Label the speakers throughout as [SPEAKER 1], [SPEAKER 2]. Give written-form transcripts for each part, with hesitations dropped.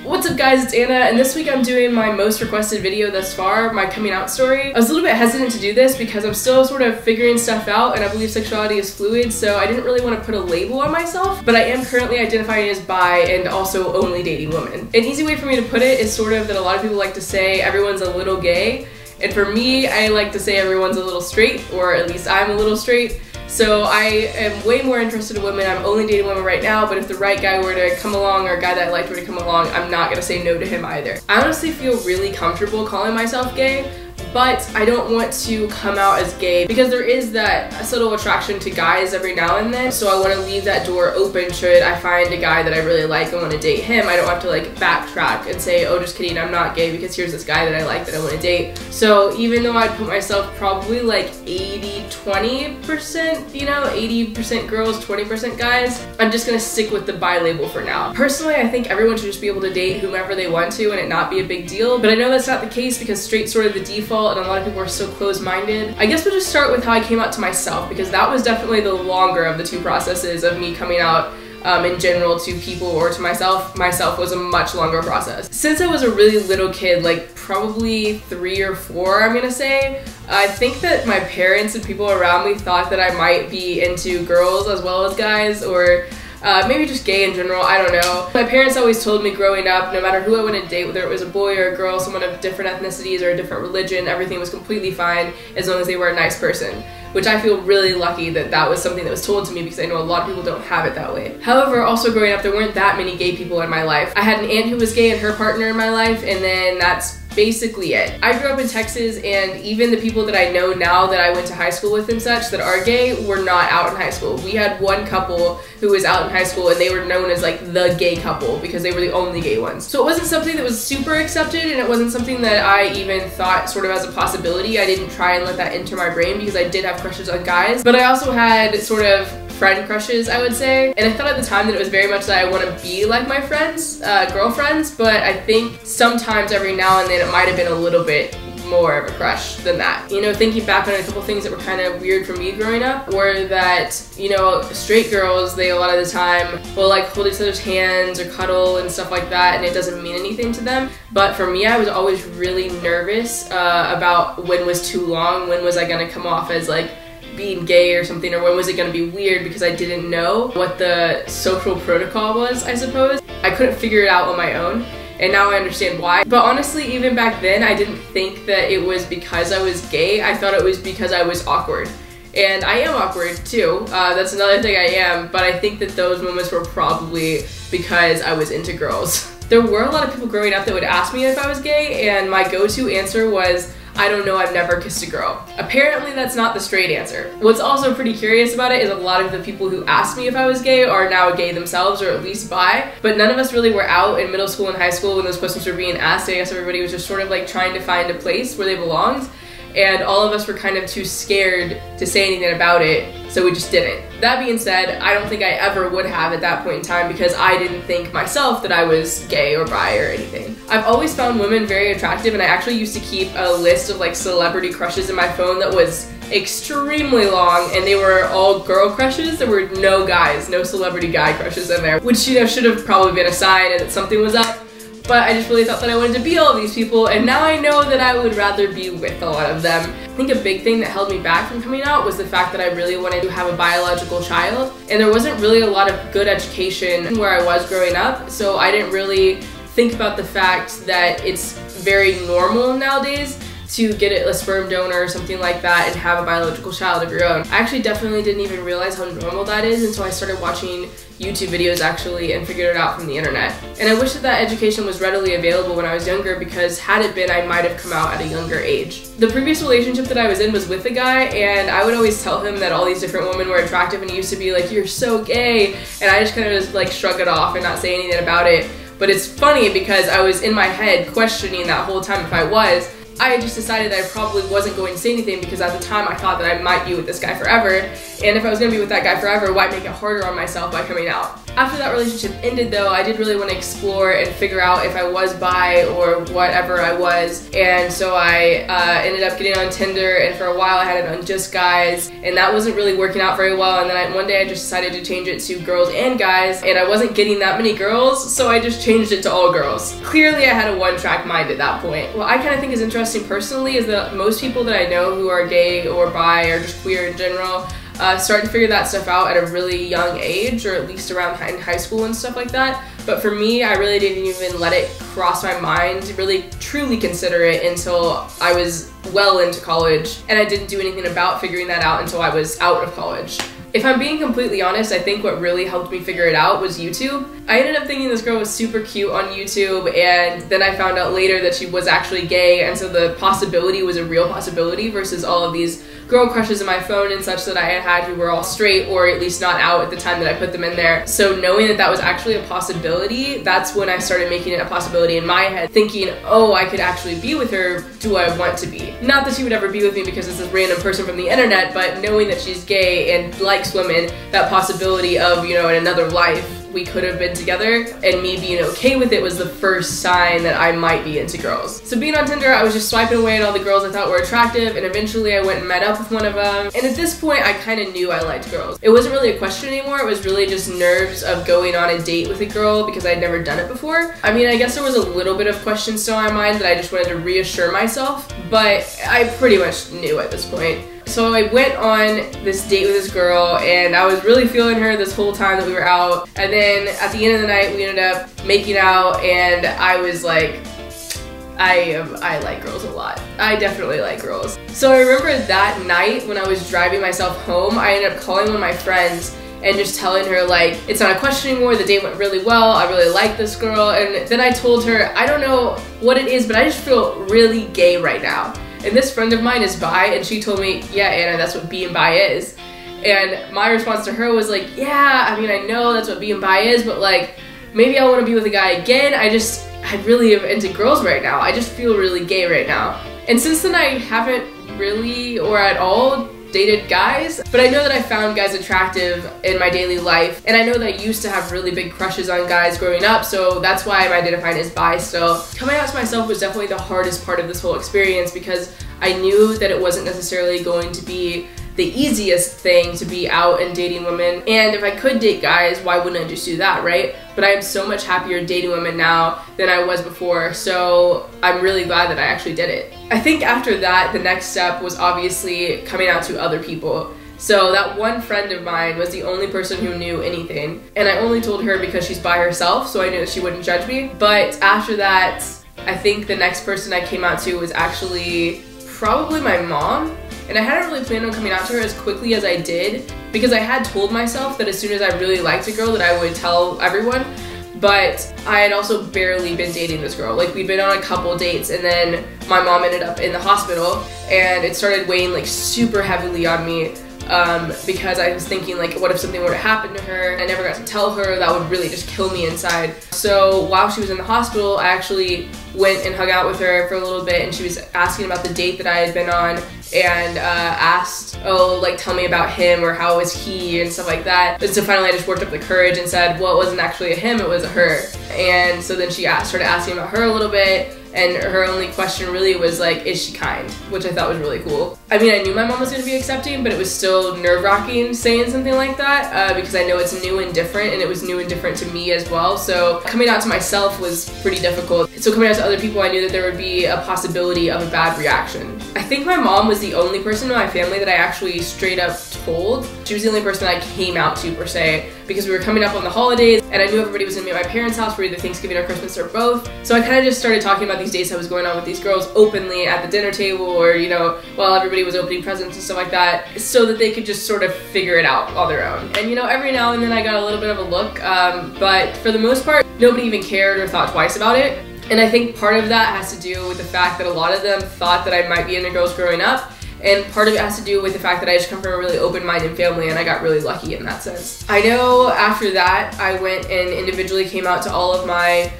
[SPEAKER 1] What's up guys, it's Anna, and this week I'm doing my most requested video thus far, my coming out story. I was a little bit hesitant to do this because I'm still sort of figuring stuff out, and I believe sexuality is fluid, so I didn't really want to put a label on myself, but I am currently identifying as bi and also only dating women. An easy way for me to put it is sort of that a lot of people like to say everyone's a little gay, and for me, I like to say everyone's a little straight, or at least I'm a little straight. So I am way more interested in women. I'm only dating women right now, but if the right guy were to come along, or a guy that I liked were to come along, I'm not gonna say no to him either. I honestly feel really comfortable calling myself gay, but I don't want to come out as gay because there is that subtle attraction to guys every now and then. So I want to leave that door open should I find a guy that I really like and want to date him. I don't have to like backtrack and say, oh, just kidding, I'm not gay because here's this guy that I like that I want to date. So even though I'd put myself probably like 80-20%, you know, 80% girls, 20% guys, I'm just gonna stick with the bi label for now. Personally, I think everyone should just be able to date whomever they want to and it not be a big deal, but I know that's not the case because straight's sort of the default and a lot of people are so closed-minded. I guess we'll just start with how I came out to myself because that was definitely the longer of the two processes of me coming out in general to people or to myself. Myself was a much longer process. Since I was a really little kid, like probably 3 or 4, I'm gonna say, I think that my parents and people around me thought that I might be into girls as well as guys, or maybe just gay in general, I don't know. My parents always told me growing up, no matter who I went to date, whether it was a boy or a girl, someone of different ethnicities or a different religion, everything was completely fine as long as they were a nice person. Which I feel really lucky that that was something that was told to me because I know a lot of people don't have it that way. However, also growing up, there weren't that many gay people in my life. I had an aunt who was gay and her partner in my life, and then that's basically it. I grew up in Texas, and even the people that I know now that I went to high school with and such that are gay were not out in high school. We had one couple who was out in high school and they were known as like the gay couple because they were the only gay ones. So it wasn't something that was super accepted, and it wasn't something that I even thought sort of as a possibility. I didn't try and let that enter my brain because I did have crushes on guys, but I also had sort of friend crushes, I would say. And I thought at the time that it was very much that I want to be like my friends, girlfriends, but I think sometimes every now and then it might have been a little bit more of a crush than that. You know, thinking back on a couple things that were kind of weird for me growing up were that, you know, straight girls, they a lot of the time will like hold each other's hands or cuddle and stuff like that, and it doesn't mean anything to them. But for me, I was always really nervous about when was too long, when was I gonna come off as like being gay or something, or when was it going to be weird because I didn't know what the social protocol was, I suppose. I couldn't figure it out on my own, and now I understand why. But honestly, even back then, I didn't think that it was because I was gay. I thought it was because I was awkward. And I am awkward too. That's another thing I am, but I think that those moments were probably because I was into girls. There were a lot of people growing up that would ask me if I was gay, and my go-to answer was, I don't know, I've never kissed a girl. Apparently that's not the straight answer. What's also pretty curious about it is a lot of the people who asked me if I was gay are now gay themselves, or at least bi, but none of us really were out in middle school and high school when those questions were being asked. I guess everybody was just sort of like trying to find a place where they belonged, and all of us were kind of too scared to say anything about it, so we just didn't. That being said, I don't think I ever would have at that point in time because I didn't think myself that I was gay or bi or anything. I've always found women very attractive, and I actually used to keep a list of like celebrity crushes in my phone that was extremely long, and they were all girl crushes. There were no guys, no celebrity guy crushes in there, which, you know, should have probably been a sign that something was up. But I just really thought that I wanted to be all of these people, and now I know that I would rather be with a lot of them. I think a big thing that held me back from coming out was the fact that I really wanted to have a biological child, and there wasn't really a lot of good education where I was growing up, so I didn't really think about the fact that it's very normal nowadays to get a sperm donor or something like that and have a biological child of your own. I actually definitely didn't even realize how normal that is until I started watching YouTube videos actually and figured it out from the internet. And I wish that that education was readily available when I was younger, because had it been, I might have come out at a younger age. The previous relationship that I was in was with a guy, and I would always tell him that all these different women were attractive, and he used to be like, "You're so gay," and I just kind of just like shrug it off and not say anything about it. But it's funny because I was in my head questioning that whole time if I was. I had just decided that I probably wasn't going to say anything because at the time I thought that I might be with this guy forever, and if I was going to be with that guy forever, why make it harder on myself by coming out? After that relationship ended though, I did really want to explore and figure out if I was bi or whatever I was, and so I ended up getting on Tinder, and for a while I had it on just guys, and that wasn't really working out very well, and then one day I just decided to change it to girls and guys, and I wasn't getting that many girls, so I just changed it to all girls. Clearly I had a one-track mind at that point. What I kind of think is interesting personally is that most people that I know who are gay or bi or just queer in general start to figure that stuff out at a really young age, or at least around in high school and stuff like that. But for me, I really didn't even let it cross my mind to really truly consider it until I was well into college, and I didn't do anything about figuring that out until I was out of college. If I'm being completely honest, I think what really helped me figure it out was YouTube. I ended up thinking this girl was super cute on YouTube, and then I found out later that she was actually gay, and so the possibility was a real possibility versus all of these girl crushes in my phone and such that I had who were all straight or at least not out at the time that I put them in there. So knowing that that was actually a possibility, that's when I started making it a possibility in my head, thinking, oh, I could actually be with her. Do I want to be? Not that she would ever be with me because it's this random person from the internet, but knowing that she's gay and likes women, that possibility of, you know, in another life we could have been together, and me being okay with it was the first sign that I might be into girls. So being on Tinder, I was just swiping away at all the girls I thought were attractive, and eventually I went and met up with one of them, and at this point I kind of knew I liked girls. It wasn't really a question anymore, it was really just nerves of going on a date with a girl because I'd never done it before. I mean, I guess there was a little bit of questions still in my mind that I just wanted to reassure myself, but I pretty much knew at this point. So I went on this date with this girl, and I was really feeling her this whole time that we were out, and then at the end of the night we ended up making out, and I was like, I like girls a lot. I definitely like girls. So I remember that night when I was driving myself home, I ended up calling one of my friends and just telling her, like, it's not a question anymore, the date went really well, I really like this girl, and then I told her, I don't know what it is, but I just feel really gay right now. And this friend of mine is bi, and she told me, yeah, Anna, that's what being bi is. And my response to her was like, yeah, I mean, I know that's what being bi is, but like, maybe I want to be with a guy again. I really am into girls right now. I just feel really gay right now. And since then, I haven't really, or at all, dated guys, but I know that I found guys attractive in my daily life, and I know that I used to have really big crushes on guys growing up, so that's why I'm identifying as bi still. Coming out to myself was definitely the hardest part of this whole experience because I knew that it wasn't necessarily going to be the easiest thing to be out and dating women, and if I could date guys, why wouldn't I just do that, right? But I am so much happier dating women now than I was before, so I'm really glad that I actually did it. I think after that, the next step was obviously coming out to other people. So that one friend of mine was the only person who knew anything, and I only told her because she's by herself, so I knew that she wouldn't judge me. But after that, I think the next person I came out to was actually probably my mom. And I hadn't really planned on coming out to her as quickly as I did because I had told myself that as soon as I really liked a girl that I would tell everyone, but I had also barely been dating this girl. Like, we'd been on a couple dates, and then my mom ended up in the hospital, and it started weighing like super heavily on me because I was thinking, like, what if something were to happen to her? I never got to tell her. That would really just kill me inside. So while she was in the hospital, I actually went and hung out with her for a little bit, and she was asking about the date that I had been on, and asked, oh, like, tell me about him, or how was he, and stuff like that. And so finally I just worked up the courage and said, well, it wasn't actually a him, it was a her. And so then she started asking about her a little bit, and her only question really was like, is she kind? Which I thought was really cool. I mean, I knew my mom was going to be accepting, but it was still nerve-wracking saying something like that because I know it's new and different, and it was new and different to me as well. So coming out to myself was pretty difficult. So coming out to other people, I knew that there would be a possibility of a bad reaction. I think my mom was the only person in my family that I actually straight up told. She was the only person I came out to, per se, because we were coming up on the holidays, and I knew everybody was gonna be at my parents' house for either Thanksgiving or Christmas or both. So I kind of just started talking about these dates I was going on with these girls openly at the dinner table, or, you know, while everybody was opening presents and stuff like that, so that they could just sort of figure it out on their own. And, you know, every now and then I got a little bit of a look, but for the most part, nobody even cared or thought twice about it. And I think part of that has to do with the fact that a lot of them thought that I might be into girls growing up, and part of it has to do with the fact that I just come from a really open-minded family, and I got really lucky in that sense. I know after that, I went and individually came out to all of my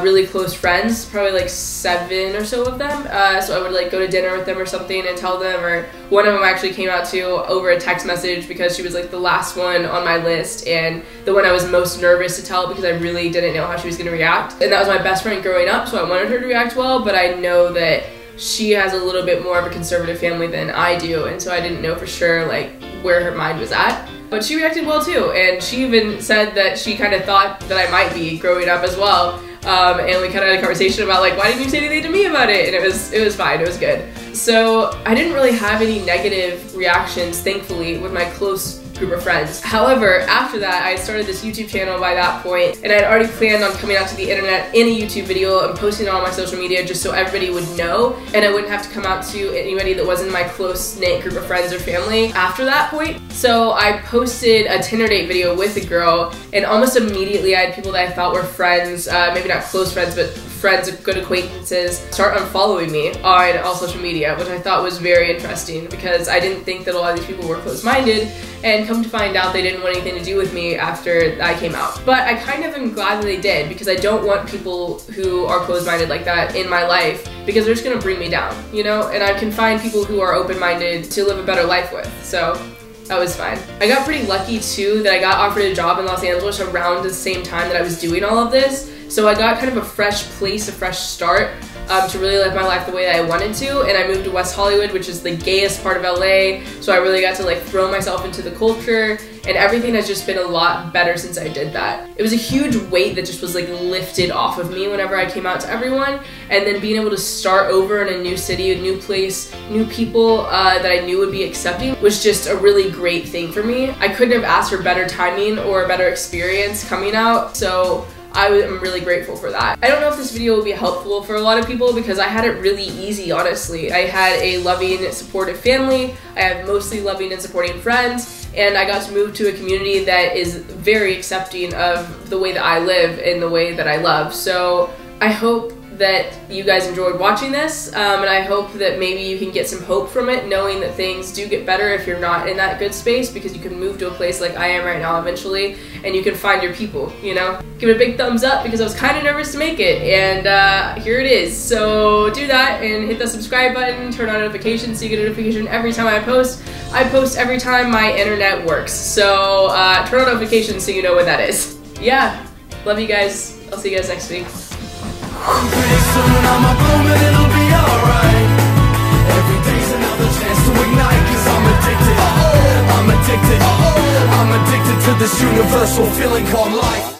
[SPEAKER 1] really close friends, probably like 7 or so of them. So I would like go to dinner with them or something and tell them, or one of them actually came out to over a text message because she was like the last one on my list and the one I was most nervous to tell because I really didn't know how she was going to react. And that was my best friend growing up, so I wanted her to react well, but I know that she has a little bit more of a conservative family than I do, and so I didn't know for sure like where her mind was at. But she reacted well too, and she even said that she kind of thought that I might be growing up as well. And we kind of had a conversation about like, why didn't you say anything to me about it? And it was fine, it was good. So I didn't really have any negative reactions, thankfully, with my close group of friends. However, after that, I started this YouTube channel by that point, and I had already planned on coming out to the internet in a YouTube video and posting it on my social media just so everybody would know, and I wouldn't have to come out to anybody that wasn't my close-knit group of friends or family after that point. So I posted a Tinder date video with a girl, and almost immediately I had people that I thought were friends, maybe not close friends, but friends, good acquaintances, start unfollowing me on all social media, which I thought was very interesting because I didn't think that a lot of these people were close-minded, and come to find out they didn't want anything to do with me after I came out. But I kind of am glad that they did, because I don't want people who are closed-minded like that in my life, because they're just gonna bring me down, you know? And I can find people who are open-minded to live a better life with, so that was fine. I got pretty lucky too that I got offered a job in Los Angeles around the same time that I was doing all of this, so I got kind of a fresh place, a fresh start to really live my life the way that I wanted to, and I moved to West Hollywood, which is the gayest part of LA, so I really got to like throw myself into the culture, and everything has just been a lot better since I did that. It was a huge weight that just was like lifted off of me whenever I came out to everyone, and then being able to start over in a new city, a new place, new people that I knew would be accepting was just a really great thing for me. I couldn't have asked for better timing or a better experience coming out, so I am really grateful for that. I don't know if this video will be helpful for a lot of people because I had it really easy, honestly. I had a loving, supportive family, I have mostly loving and supporting friends, and I got to move to a community that is very accepting of the way that I live and the way that I love. So I hope that you guys enjoyed watching this, and I hope that maybe you can get some hope from it, knowing that things do get better if you're not in that good space, because you can move to a place like I am right now eventually, and you can find your people, you know? Give it a big thumbs up because I was kind of nervous to make it, and here it is. So do that and hit the subscribe button, turn on notifications so you get a notification every time I post. I post every time my internet works, so turn on notifications so you know when that is. Yeah, love you guys. I'll see you guys next week.
[SPEAKER 2] Pretty soon I'ma bloom and it'll be alright. Every day's another chance to ignite, cause I'm addicted. I'm addicted. I'm addicted to this universal feeling called life.